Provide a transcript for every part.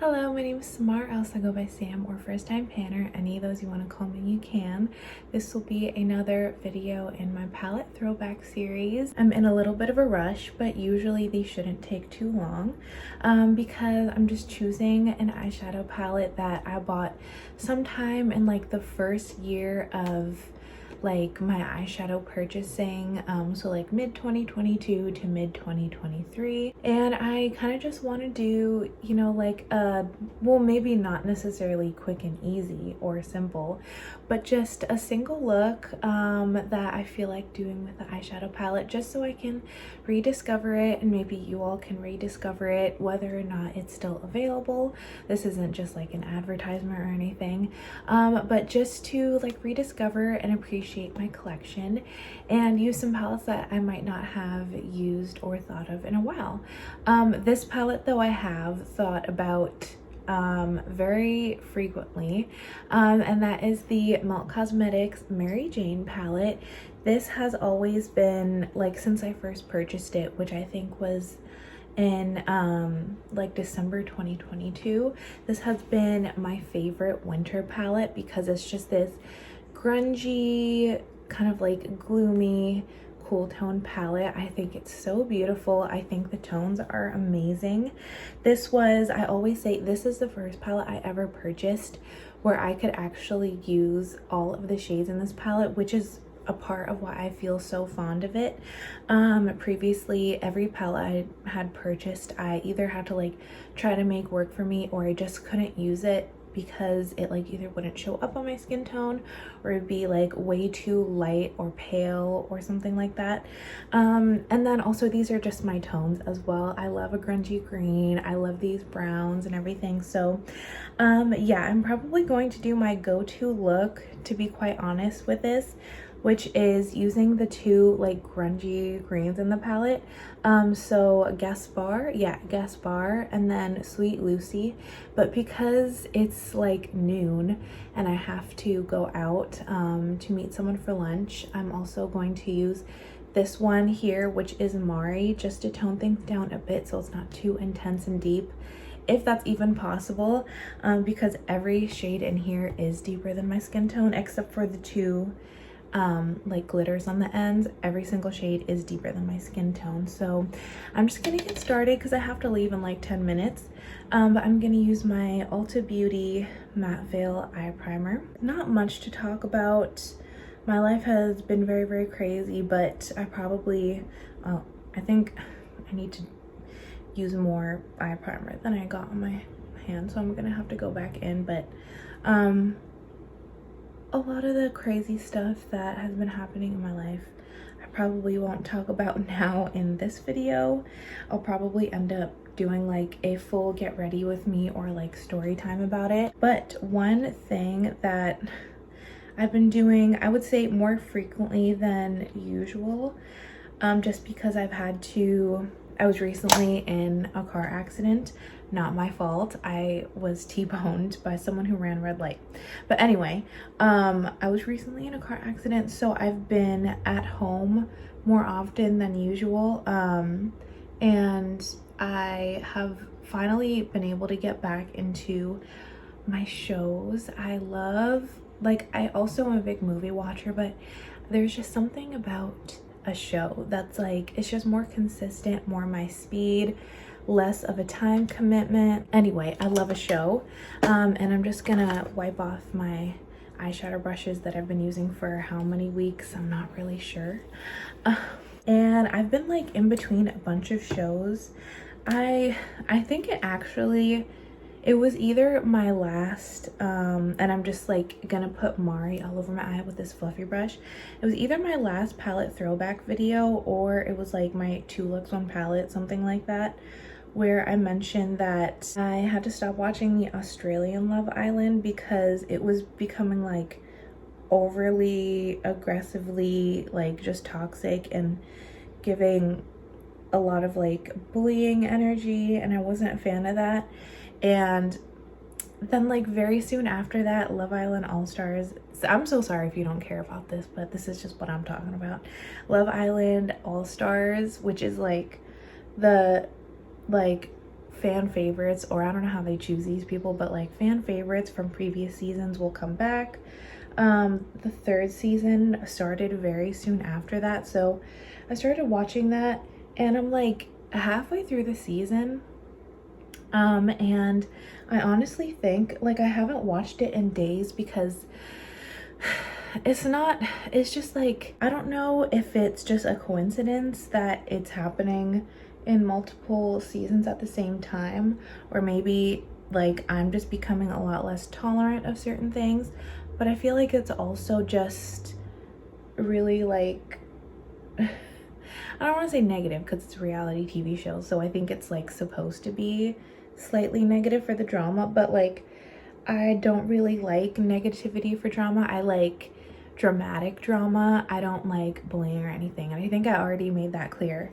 Hello, my name is Samar, else I go by Sam or First Time Panner. Any of those you want to call me, you can. This will be another video in my palette throwback series. I'm in a little bit of a rush, but usually these shouldn't take too long because I'm just choosing an eyeshadow palette that I bought sometime in like the first year of like my eyeshadow purchasing, so like mid 2022 to mid 2023, and I kind of just want to do, you know, like well, maybe not necessarily quick and easy or simple, but just a single look that I feel like doing with the eyeshadow palette, just so I can rediscover it, and maybe you all can rediscover it, whether or not it's still available. This isn't just like an advertisement or anything, but just to like rediscover and appreciate my collection and use some palettes that I might not have used or thought of in a while. This palette though I have thought about very frequently, and that is the Melt Cosmetics Mary Jane palette. This has always been, like, since I first purchased it, which I think was in like December 2022, this has been my favorite winter palette because it's just this grungy, kind of like gloomy, cool tone palette. I think it's so beautiful. I think the tones are amazing. This was, I always say, this is the first palette I ever purchased where I could actually use all of the shades in this palette, which is a part of why I feel so fond of it. Previously, every palette I had purchased, I either had to like try to make work for me, or I just couldn't use it because it like either wouldn't show up on my skin tone, or it'd be like way too light or pale or something like that. And then also, these are just my tones as well. I love a grungy green, I love these browns and everything. So yeah, I'm probably going to do my go-to look, to be quite honest with this, which is using the two like grungy greens in the palette. So Gaspar, and then Sweet Lucy. But because it's like noon and I have to go out to meet someone for lunch, I'm also going to use this one here, which is Mari, just to tone things down a bit so it's not too intense and deep, if that's even possible, because every shade in here is deeper than my skin tone except for the two like glitters on the ends. Every single shade is deeper than my skin tone. So I'm just gonna get started because I have to leave in like 10 minutes. But I'm gonna use my Ulta Beauty Matte Veil Eye Primer. Not much to talk about. My life has been very, very crazy, but I probably, I think I need to use more eye primer than I got on my hand, so I'm gonna have to go back in. But a lot of the crazy stuff that has been happening in my life, I probably won't talk about now in this video. I'll probably end up doing like a full get ready with me or like story time about it. But one thing that I've been doing, I would say more frequently than usual, just because I was recently in a car accident. Not my fault. I was T-boned by someone who ran red light. But anyway, I was recently in a car accident, so I've been at home more often than usual. And I have finally been able to get back into my shows. I love, like, I also am a big movie watcher, but there's just something about a show that's like, it's just more consistent, more my speed, less of a time commitment. Anyway, I love a show. And I'm just gonna wipe off my eyeshadow brushes that I've been using for how many weeks, I'm not really sure. And I've been like in between a bunch of shows. I think it was either my last, and I'm just like gonna put Mari all over my eye with this fluffy brush. It was either my last palette throwback video, or it was like my 2 looks 1 palette, something like that, where I mentioned that I had to stop watching the Australian Love Island because it was becoming like overly aggressively like just toxic and giving a lot of like bullying energy, and I wasn't a fan of that. And then like very soon after that, Love Island All Stars. I'm so sorry if you don't care about this, but this is just what I'm talking about. Love Island All Stars, which is like the fan favorites, or I don't know how they choose these people, but like fan favorites from previous seasons will come back. The third season started very soon after that, so I started watching that, and I'm like halfway through the season, and I honestly think like I haven't watched it in days because it's just like, I don't know if it's just a coincidence that it's happening in multiple seasons at the same time, or maybe like I'm just becoming a lot less tolerant of certain things, but I feel like it's also just really like I don't want to say negative because it's a reality TV show, so I think it's like supposed to be slightly negative for the drama, but like I don't really like negativity for drama. I like dramatic drama. I don't like bullying or anything, and I think I already made that clear.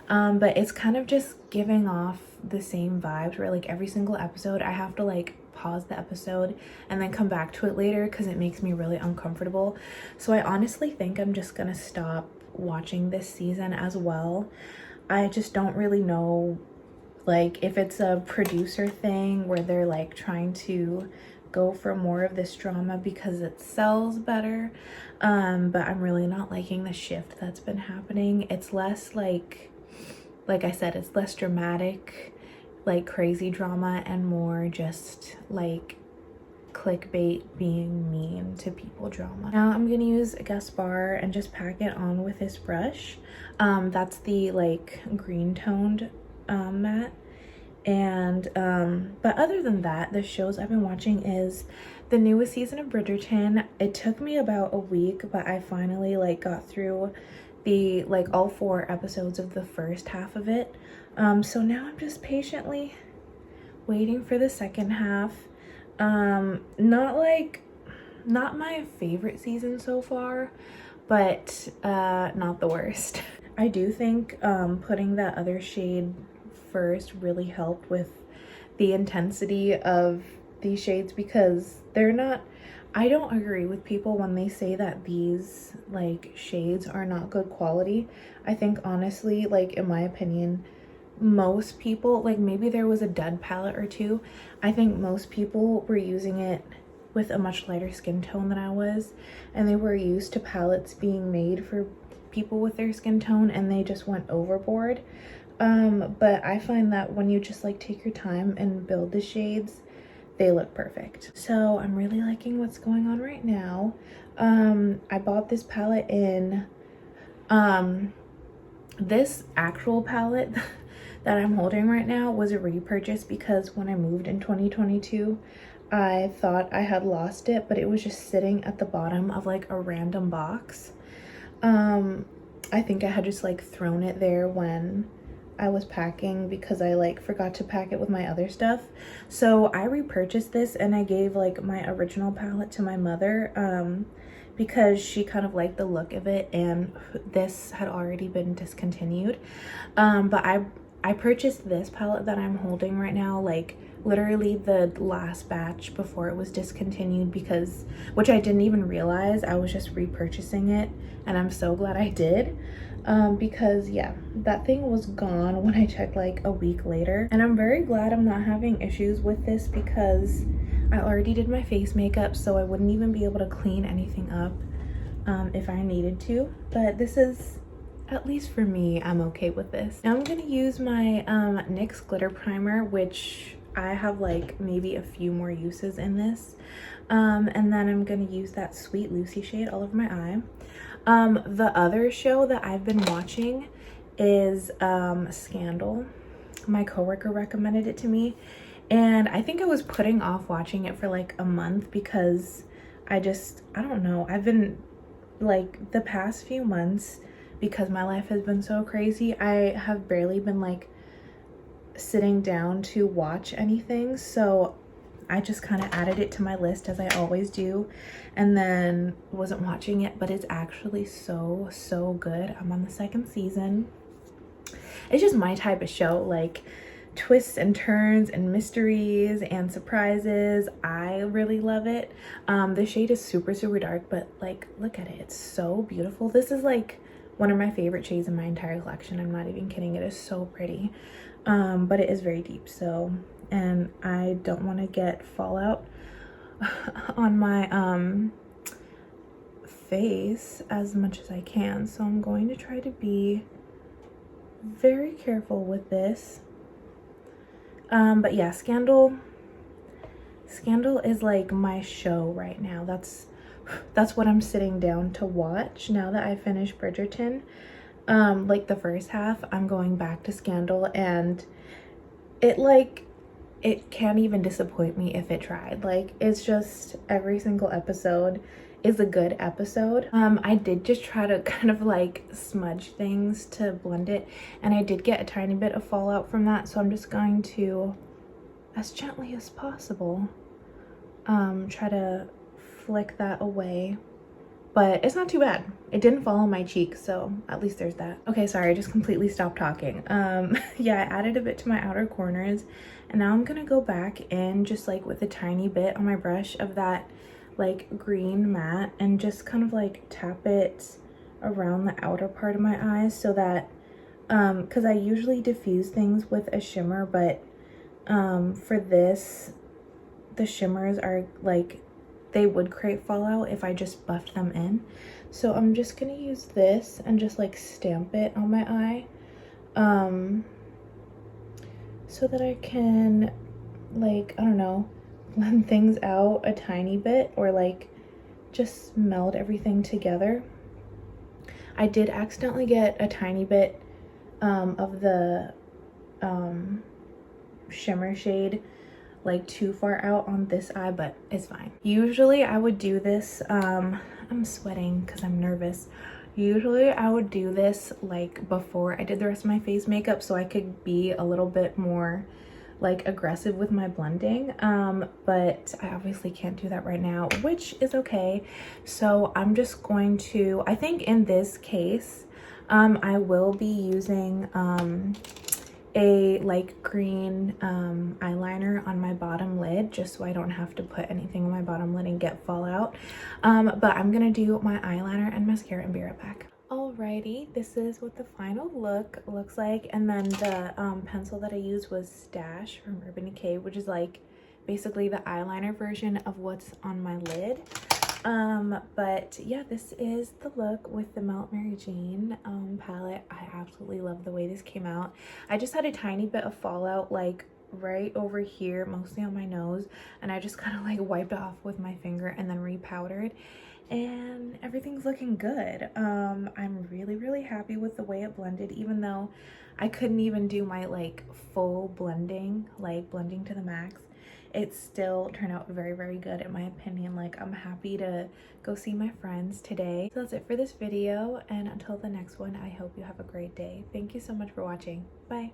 But it's kind of just giving off the same vibes where like every single episode I have to like pause the episode and then come back to it later because it makes me really uncomfortable. So I honestly think I'm just gonna stop watching this season as well. I just don't really know like if it's a producer thing where they're like trying to go for more of this drama because it sells better, but I'm really not liking the shift that's been happening. It's less like I said, it's less dramatic, like crazy drama, and more just like clickbait being mean to people drama. Now I'm gonna use a Gaspar and just pack it on with this brush. That's the like green toned matte. And but other than that, the shows I've been watching is the newest season of Bridgerton. It took me about a week, but I finally like got through the like all 4 episodes of the first half of it. So now I'm just patiently waiting for the second half. Not my favorite season so far, but not the worst. I do think putting that other shade first really helped with the intensity of these shades, because they're not, I don't agree with people when they say that these like shades are not good quality. I think honestly, like in my opinion, most people, like maybe there was a dud palette or two, I think most people were using it with a much lighter skin tone than I was, and they were used to palettes being made for people with their skin tone, and they just went overboard. But I find that when you just like take your time and build the shades, they look perfect. So I'm really liking what's going on right now. I bought this palette in this actual palette that I'm holding right now was a repurchase, because when I moved in 2022, I thought I had lost it, but it was just sitting at the bottom of like a random box. I think I had just like thrown it there when I was packing because I like forgot to pack it with my other stuff. So I repurchased this, and I gave like my original palette to my mother because she kind of liked the look of it, and this had already been discontinued. But I purchased this palette that I'm holding right now, like literally the last batch before it was discontinued, because, which I didn't even realize, I was just repurchasing it, and I'm so glad I did. Because yeah, that thing was gone when I checked like a week later, and I'm very glad I'm not having issues with this, because I already did my face makeup, so I wouldn't even be able to clean anything up if I needed to. But this is, at least for me, I'm okay with this. Now I'm gonna use my NYX glitter primer, which I have like maybe a few more uses in this, and then I'm gonna use that Sweet Lucy shade all over my eye. The other show that I've been watching is Scandal. My coworker recommended it to me, and I think I was putting off watching it for like a month because I don't know, I've been like the past few months, because my life has been so crazy, I have barely been like sitting down to watch anything, so I just kind of added it to my list as I always do, and then wasn't watching it, but it's actually so good. I'm on the 2nd season. It's just my type of show, like twists and turns and mysteries and surprises. I really love it. The shade is super dark, but like look at it, it's so beautiful. This is like one of my favorite shades in my entire collection. I'm not even kidding, it is so pretty. but it is very deep, so, and I don't want to get fallout on my face as much as I can, so I'm going to try to be very careful with this. But yeah, Scandal is like my show right now. That's what I'm sitting down to watch now that I finished Bridgerton. Like the first half, I'm going back to Scandal, and it can't even disappoint me if it tried. Like, it's just every single episode is a good episode. I did just try to kind of like smudge things to blend it, and I did get a tiny bit of fallout from that, so I'm just going to, as gently as possible, try to flick that away. But it's not too bad. It didn't fall on my cheek, so at least there's that. Okay, sorry, I just completely stopped talking. Yeah, I added a bit to my outer corners, and now I'm gonna go back in just like with a tiny bit on my brush of that like green matte, and just kind of like tap it around the outer part of my eyes, so that because I usually diffuse things with a shimmer, but for this, the shimmers are like, they would create fallout if I just buffed them in. So I'm just gonna use this and just like stamp it on my eye, so that I can, like, I don't know, blend things out a tiny bit, or like just meld everything together. I did accidentally get a tiny bit of the shimmer shade like too far out on this eye, but it's fine. Usually I would do this, I'm sweating because I'm nervous. Usually I would do this like before I did the rest of my face makeup, so I could be a little bit more like aggressive with my blending, but I obviously can't do that right now, which is okay. So I'm just going to, I think in this case, I will be using a like green eyeliner on my bottom lid, just so I don't have to put anything on my bottom lid and get fallout. But I'm gonna do my eyeliner and mascara and be right back. Alrighty, this is what the final look looks like, and then the pencil that I used was Stash from Urban Decay, which is like basically the eyeliner version of what's on my lid. But yeah, this is the look with the Melt Mary Jane palette. I absolutely love the way this came out. I just had a tiny bit of fallout like right over here, mostly on my nose, and I just kind of like wiped it off with my finger and then repowdered, and everything's looking good. I'm really happy with the way it blended, even though I couldn't even do my like full blending, like blending to the max. It still turned out very good in my opinion. Like, I'm happy to go see my friends today. So that's it for this video, and until the next one, I hope you have a great day. Thank you so much for watching. Bye.